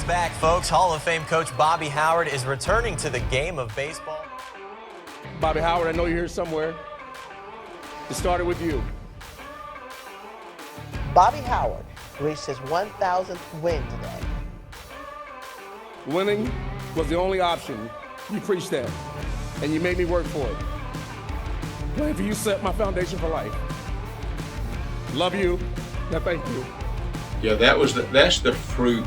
is back, folks. Hall of Fame coach Bobby Howard is returning to the game of baseball. Bobby Howard, I know you're here somewhere. It started with you. Bobby Howard reached his 1,000th win today. Winning was the only option. You preached that, and you made me work for it. Playing for you set my foundation for life. Love you. Now, thank you. Yeah, that's the fruit,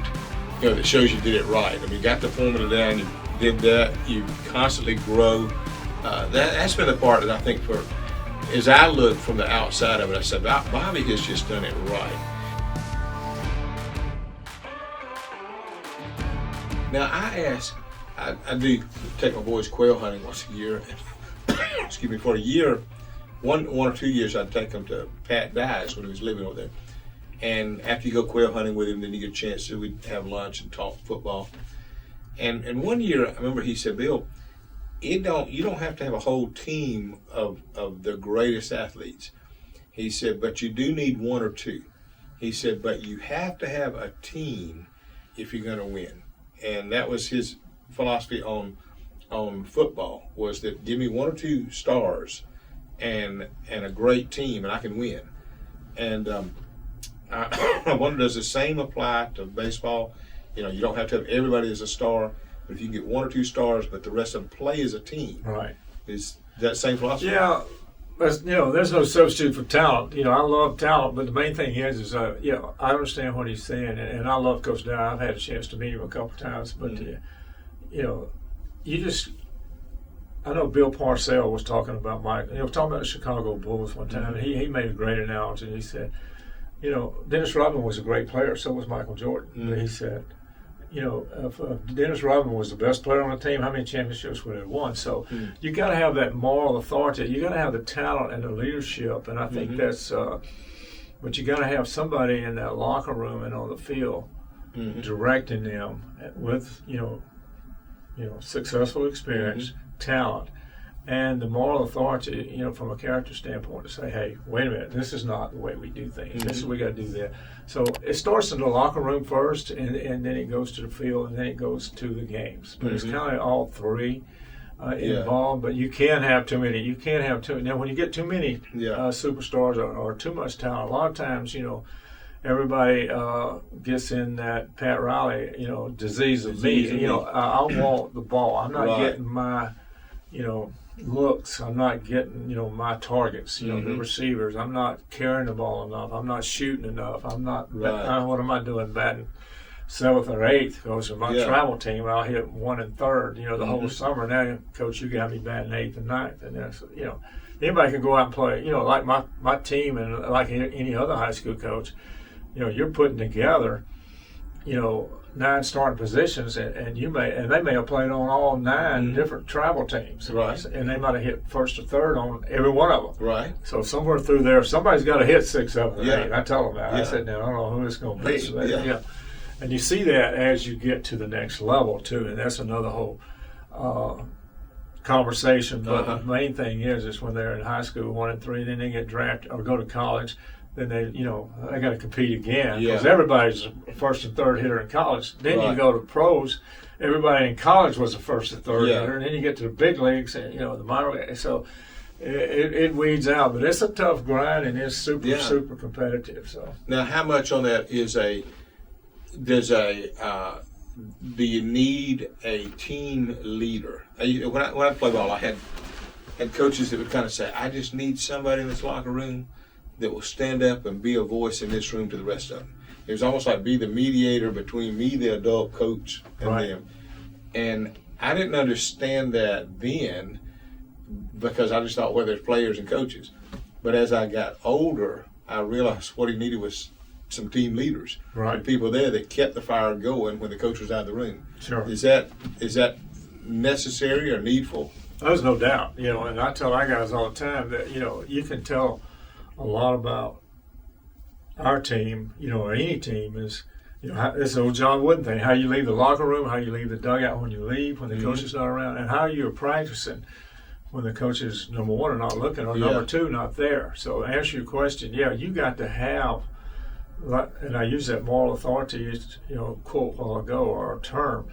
that shows you did it right. I mean, you got the formula down, you did that, you constantly grow. That's been the part that I think as I look from the outside of it, I said, Bobby has just done it right. Now, I do take my boys quail hunting once a year. Excuse me, for a year, one or 2 years, I'd take them to Pat Dye's when he was living over there. And after you go quail hunting with him, then you get a chance to we'd have lunch and talk football. And one year, I remember he said, Bill, you don't have to have a whole team of the greatest athletes. He said, but you do need one or two. He said, but you have to have a team if you're going to win. And that was his philosophy on football, was that give me one or two stars and a great team, and I can win. And I wonder, does the same apply to baseball? You don't have to have everybody as a star, but if you can get one or two stars, but the rest of them play as a team. Right. Is that same philosophy? Yeah. There's no substitute for talent. I love talent, but the main thing is I understand what he's saying, and I love Coach Dye. I've had a chance to meet him a couple of times, but I know Bill Parcells was talking about Mike. Talking about the Chicago Bulls one time, and he made a great analogy. He said, Dennis Rodman was a great player, so was Michael Jordan. But he said, if Dennis Rodman was the best player on the team, how many championships would he have won? So you got to have that moral authority. You got to have the talent and the leadership, and I think that's. But you got to have somebody in that locker room and on the field directing them with successful experience, talent, and the moral authority, from a character standpoint, to say, hey, wait a minute, this is not the way we do things. This is we got to do that. So it starts in the locker room first, and then it goes to the field, and then it goes to the games. But it's kind of all three involved. But you can't have too many. Now, when you get too many superstars or too much talent, a lot of times, everybody gets in that Pat Riley, disease of me. I want the ball. I'm not getting my, looks. I'm not getting, my targets, the receivers. I'm not carrying the ball enough. I'm not shooting enough. I'm not, what am I doing, batting 7th or 8th? Because in my travel team, I'll hit 1 and 3rd, the whole summer. Now, Coach, you got me batting 8th and 9th. And that's, anybody can go out and play, like my team and like any other high school coach, you're putting together, 9 starting positions, and they may have played on all 9 different travel teams, right? And they might have hit 1st or 3rd on every one of them, right? So somewhere through there, somebody's got to hit 6, 7, and 8. I tell them that. I said, now I don't know who it's going to be. So and you see that as you get to the next level too, and that's another whole conversation. But the main thing is when they're in high school, 1 and 3, then they get drafted or go to college. Then they got to compete again because everybody's a 1st and 3rd hitter in college. Then you go to pros. Everybody in college was a 1st and 3rd hitter, and then you get to the big leagues and the minor leagues. So it weeds out, but it's a tough grind and it's super competitive. So now, how much on that do you need a team leader? When I play ball, I had coaches that would kind of say, I just need somebody in this locker room that will stand up and be a voice in this room to the rest of them. It was almost like be the mediator between me, the adult coach, and them. And I didn't understand that then because I just thought, well, there's players and coaches. But as I got older, I realized what he needed was some team leaders, some people there that kept the fire going when the coach was out of the room. Sure. Is that necessary or needful? There's no doubt. And I tell our guys all the time that you can tell a lot about our team, or any team is, it's the old John Wooden thing, how you leave the locker room, how you leave the dugout when you leave, when the coach is not around, and how you're practicing when the coaches, number 1, are not looking, or number 2, not there. So to answer your question, you got to have and I use that moral authority, quote a while ago, or a term.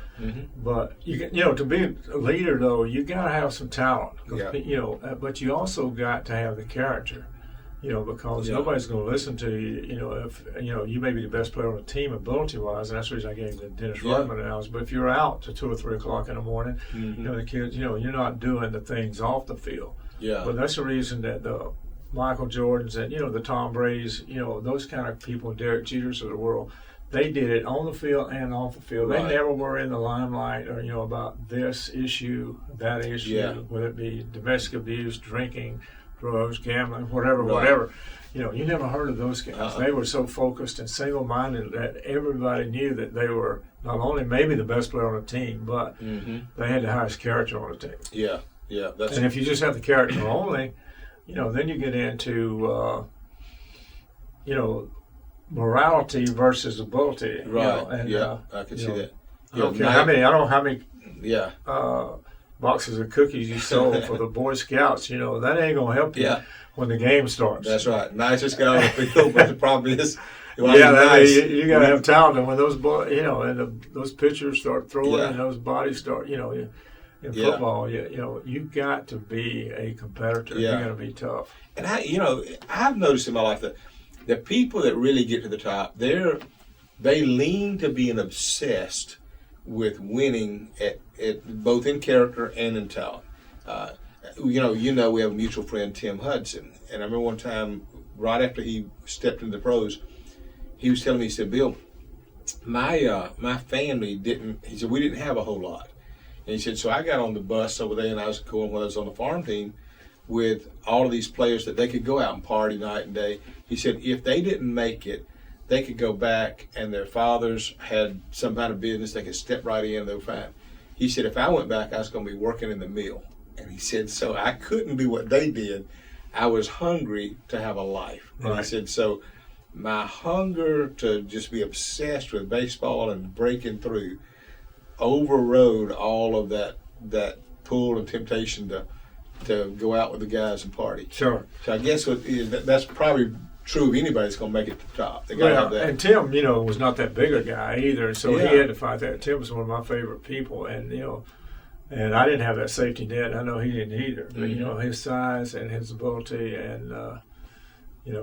But you can, to be a leader though, you got to have some talent. Yeah. But you also got to have the character. Because nobody's going to listen to you. If you may be the best player on the team ability-wise, and that's the reason I gave the Dennis Rodman analogy. But if you're out to 2 or 3 o'clock in the morning, the kids, you're not doing the things off the field. Yeah. But that's the reason that the Michael Jordans and the Tom Brady's, those kind of people, Derek Jeters of the world, they did it on the field and off the field. They never were in the limelight or about this issue, that issue, whether it be domestic abuse, drinking, drugs, gambling, whatever. You never heard of those guys. They were so focused and single-minded that everybody knew that they were not only maybe the best player on the team, but they had the highest character on the team. Yeah. And if you just have the character only, then you get into, morality versus ability. Right. And, I can see that. I don't care how many boxes of cookies you sold for the Boy Scouts, that ain't going to help you when the game starts. That's right. Nicest guy on the field, but the problem is, you got to have talent. And when those boys, those pitchers start throwing and those bodies start, in football, you got to be a competitor. You got to be tough. And I've noticed in my life that the people that really get to the top, they lean to being obsessed with winning at both in character and in talent. We have a mutual friend, Tim Hudson, and I remember one time right after he stepped into the pros, he was telling me, he said, Bill, my family we didn't have a whole lot. And he said, so I got on the bus over there, and I was going when I was on the farm team with all of these players that they could go out and party night and day. He said, if they didn't make it, they could go back and their fathers had some kind of business. They could step right in and they were fine. He said, if I went back, I was going to be working in the mill. And he said, so I couldn't do what they did. I was hungry to have a life. And he said, so my hunger to just be obsessed with baseball and breaking through overrode all of that pull and temptation to go out with the guys and party. Sure. So I guess that's probably true of anybody that's going to make it to the top. They got to have that. And Tim, was not that big a guy either, so he had to fight that. Tim was one of my favorite people, and and I didn't have that safety net. I know he didn't either. But his size and his ability and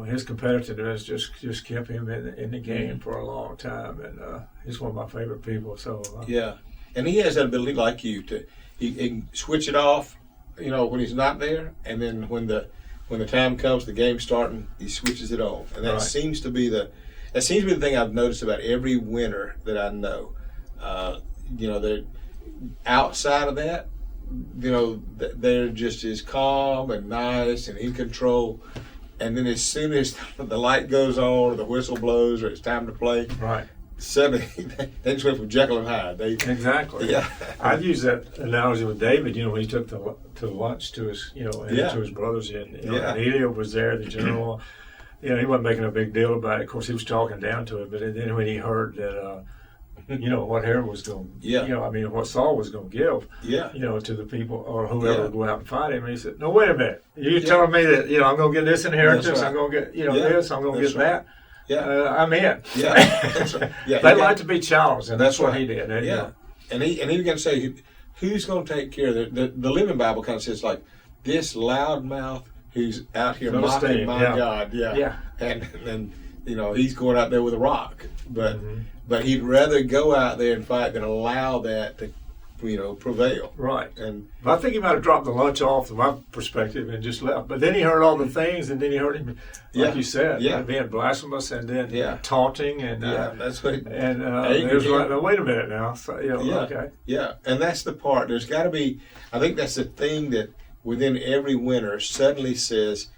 his competitiveness just kept him in the game for a long time, and he's one of my favorite people. So and he has that ability like you to he can switch it off, when he's not there, and then when the time comes, the game's starting, he switches it on, and that seems to be the thing I've noticed about every winner that I know. They're outside of that, they're just as calm and nice and in control. And then as soon as the light goes on or the whistle blows or it's time to play, suddenly they just went from Jekyll and Hyde. Exactly. Yeah. I've used that analogy with David. When he took to lunch to his, to his brothers, and Elio was there, the general. He wasn't making a big deal about it. Of course, he was talking down to it. But then when he heard that, what Harold was going, what Saul was going to give, to the people or whoever would go out and fight him, and he said, "No, wait a minute. You're telling me that I'm going to get this inheritance, I'm going to get this, I'm going to get that." Yeah, I'm in. That's right. They like to be challenged, and that's what he did. And he was going to say, who's going to take care of the Living Bible kind of says like this loudmouth who's out here mocking my God, and he's going out there with a rock, but he'd rather go out there and fight than allow that to prevail. Right. But I think he might have dropped the lunch off from my perspective and just left. But then he heard all the things, and then he heard him, like you said, being blasphemous and then taunting. And that's what. And it was like, no, wait a minute now. So, okay. Yeah, and that's the part. There's got to be, I think that's the thing that within every winner suddenly says,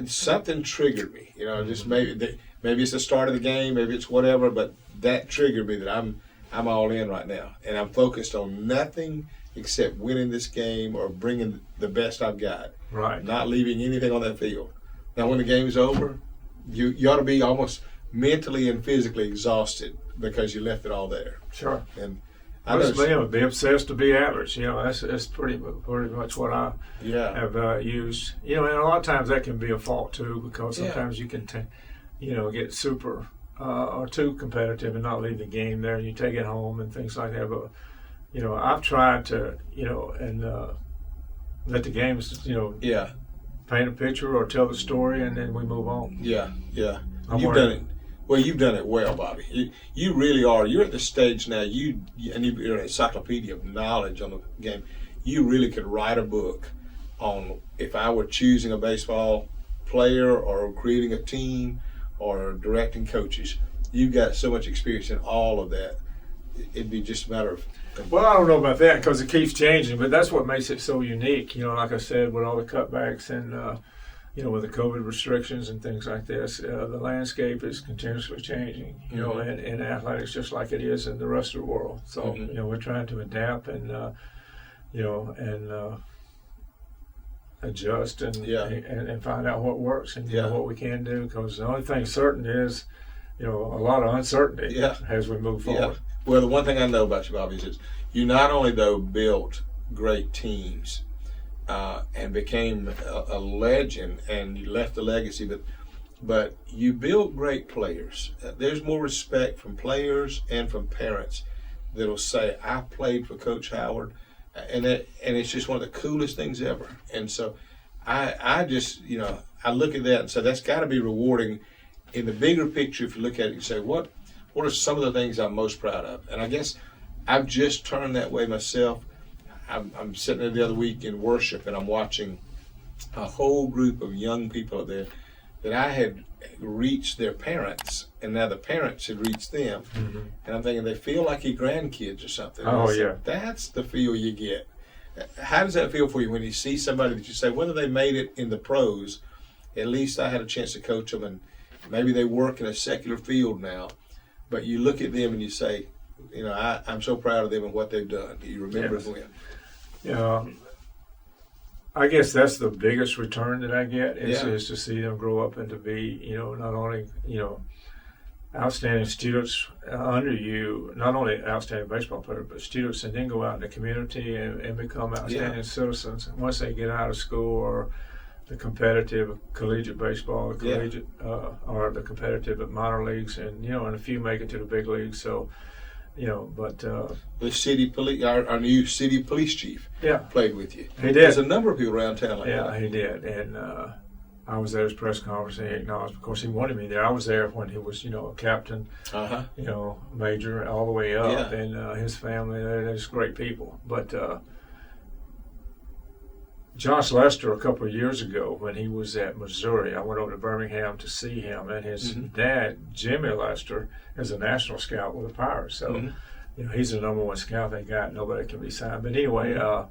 something triggered me. Just maybe it's the start of the game, maybe it's whatever, but that triggered me that I'm all in right now, and I'm focused on nothing except winning this game or bringing the best I've got. Right. Not leaving anything on that field. Now, when the game's over, you ought to be almost mentally and physically exhausted because you left it all there. Sure. And I just be obsessed to be average. That's pretty much what I have used. And a lot of times that can be a fault too, because sometimes you can get super are too competitive and not leave the game there, and you take it home and things like that. But I've tried to and let the games Yeah. paint a picture or tell the story, and then we move on. Yeah. I'm You've worried. done it. Well, you've done it well, Bobby. You really are. You're at the stage now. You're an encyclopedia of knowledge on the game. You really could write a book on if I were choosing a baseball player or creating a team or directing coaches. You've got so much experience in all of that. It'd be just a matter of. Well, I don't know about that because it keeps changing, but that's what makes it so unique. Like I said, with all the cutbacks and with the COVID restrictions and things like this, the landscape is continuously changing. In athletics, just like it is in the rest of the world. So we're trying to adapt and adjust and find out what works and what we can do. Because the only thing certain is, a lot of uncertainty as we move forward. Yeah. Well, the one thing I know about you, Bobby, is you not only though built great teams and became a legend, and you left a legacy, but you built great players. There's more respect from players and from parents that'll say, "I played for Coach Howard," and it's just one of the coolest things ever. And so, I just I look at that and say that's got to be rewarding in the bigger picture. If you look at it, you say, what are some of the things I'm most proud of? And I guess I've just turned that way myself. I'm sitting there the other week in worship, and I'm watching a whole group of young people up there that I had reached their parents, and now the parents had reached them. Mm-hmm. And I'm thinking they feel like your grandkids or something. Oh, said, yeah. That's the feel you get. How does that feel for you when you see somebody that you say, whether they made it in the pros, at least I had a chance to coach them, and maybe they work in a secular field now, but you look at them and you say, I'm so proud of them and what they've done. You remember them. I guess that's the biggest return that I get is to see them grow up and to be, not only, outstanding students under you, not only outstanding baseball players, but students, and then go out in the community and become outstanding citizens once they get out of school, or the competitive collegiate baseball, or the competitive at minor leagues, and and a few make it to the big leagues. So, but the city police, our new city police chief, played with you. He did. There's a number of people around town like that. Yeah, he did, and I was at his press conference, and he acknowledged. Of course, he wanted me there. I was there when he was, a captain, major, all the way up, and his family. They're just great people, but. Josh Lester, a couple of years ago, when he was at Missouri, I went over to Birmingham to see him, and his dad, Jimmy Lester, is a national scout with the Pirates. So, he's the number one scout they got. Nobody can be signed. But anyway, I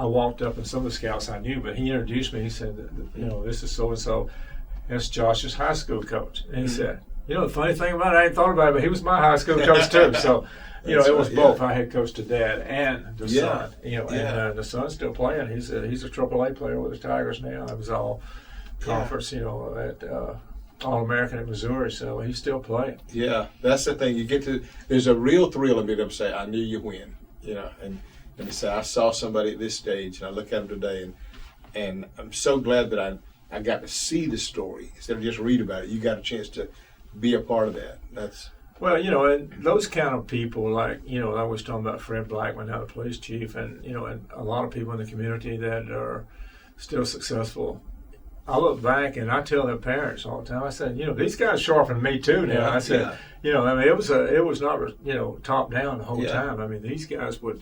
walked up, and some of the scouts I knew, but he introduced me. He said, this is so-and-so. That's Josh's high school coach. And he said, the funny thing about it, I ain't thought about it, but he was my high school coach too. So, it was both. I had coached the dad and the son. And the son's still playing. He's a AAA player with the Tigers now. It was all conference, at All-American at Missouri. So he's still playing. Yeah, that's the thing. You get to. There's a real thrill in being able to say, "I knew you win." And to say, "I saw somebody at this stage, and I look at them today, and I'm so glad that I got to see the story instead of just read about it. You got a chance to be a part of that. That's." Well, and those kind of people, like, I was talking about Fred Blackman, now the police chief, and, and a lot of people in the community that are still successful. I look back and I tell their parents all the time, I said, these guys sharpen me too now. Yeah, I said, it was not, top down the whole time. I mean, these guys would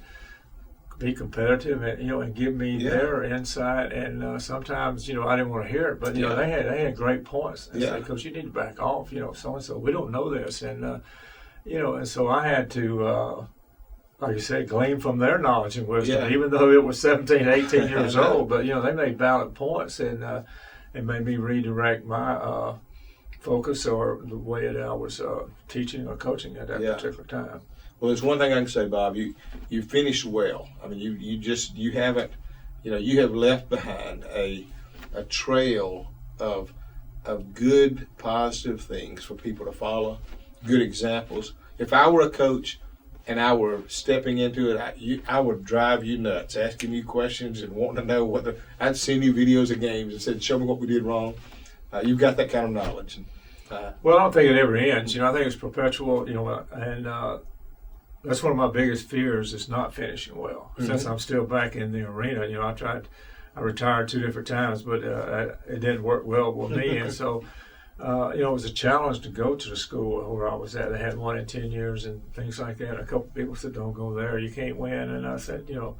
be competitive and give me their insight, and sometimes I didn't want to hear it, but they had great points. They said, "Coach, you need to back off, so and so, we don't know this," and and so I had to like you said, glean from their knowledge and wisdom, even though it was 17, 18 years old, but they made valid points, and made me redirect my focus or the way that I was teaching or coaching at that particular time. Well, there's one thing I can say, Bob. You finished well. I mean, you haven't, you have left behind a trail of good, positive things for people to follow, good examples. If I were a coach and I were stepping into it, I would drive you nuts, asking you questions and wanting to know whether I'd seen you videos of games and said, "Show me what we did wrong." You've got that kind of knowledge. Well, I don't think it ever ends. You know, I think it's perpetual. You know, and that's one of my biggest fears is not finishing well. Since I'm still back in the arena, you know, I retired 2 different times, but it didn't work well with me, and so. You know, it was a challenge to go to the school where I was at. They had 1 in 10 years and things like that. A couple people said, "Don't go there. You can't win." And I said, you know,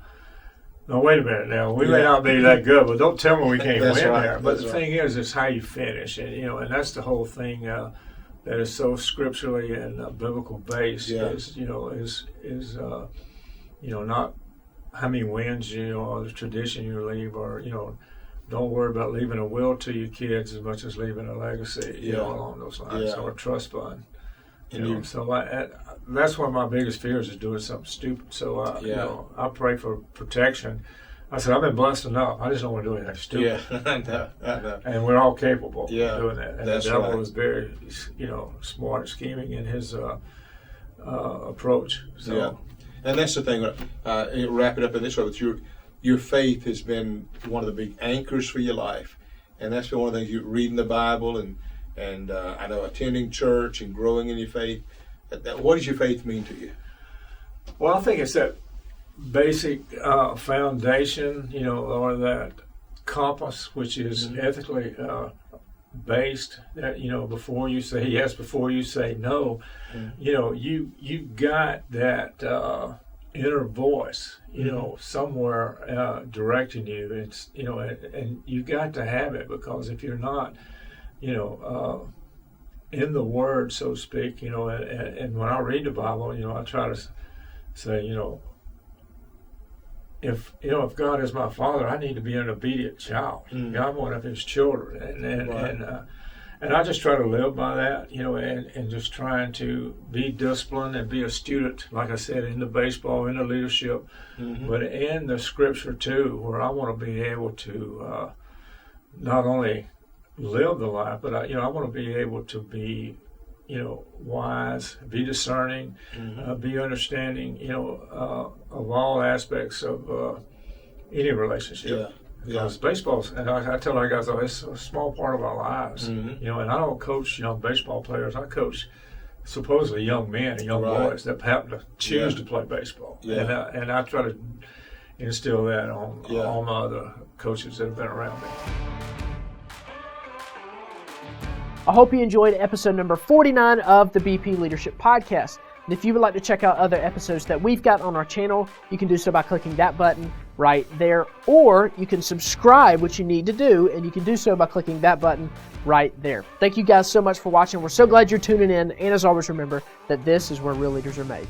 no, wait a minute now. We may not be that good, but don't tell me we can't win there. But the thing is, it's how you finish, and you know, and that's the whole thing that is so scripturally and biblical based. Is you know, is you know, not how many wins you know, or the tradition you leave, or you know. Don't worry about leaving a will to your kids as much as leaving a legacy, you know, along those lines, or a trust fund. You know, so that's one of my biggest fears is doing something stupid. So, you know, I pray for protection. I said, I've been blessed enough. I just don't want to do anything stupid. Yeah, I know. And we're all capable of doing that. And that's the devil right. is very, you know, smart and scheming in his approach. So, and that's the thing. Wrap it up in this way with your faith has been one of the big anchors for your life, and that's been one of the things you read in the Bible, and I know attending church and growing in your faith. What does your faith mean to you? Well, I think it's that basic foundation, you know, or that compass, which is ethically based. That you know, before you say yes, before you say no, you know, you got that. Inner voice, you know, somewhere directing you. It's you know, and you got to have it, because if you're not, you know, in the Word, so to speak, you know, and when I read the Bible, you know, I try to say, you know, if God is my Father, I need to be an obedient child. I'm one of His children, and I just try to live by that, you know, and just trying to be disciplined and be a student, like I said, in the baseball, in the leadership, but in the Scripture too, where I want to be able to not only live the life, but I want to be able to be, you know, wise, be discerning, be understanding, you know, of all aspects of any relationship. Because baseball's, and I tell our guys, it's a small part of our lives, you know, and I don't coach young baseball players. I coach supposedly young men and young boys that happen to choose to play baseball. And I try to instill that on all my other coaches that have been around me. I hope you enjoyed episode number 49 of the BP Leadership Podcast. And if you would like to check out other episodes that we've got on our channel, you can do so by clicking that button right there, or you can subscribe, which you need to do, and you can do so by clicking that button right there. Thank you guys so much for watching. We're so glad you're tuning in, and as always, remember that this is where real leaders are made.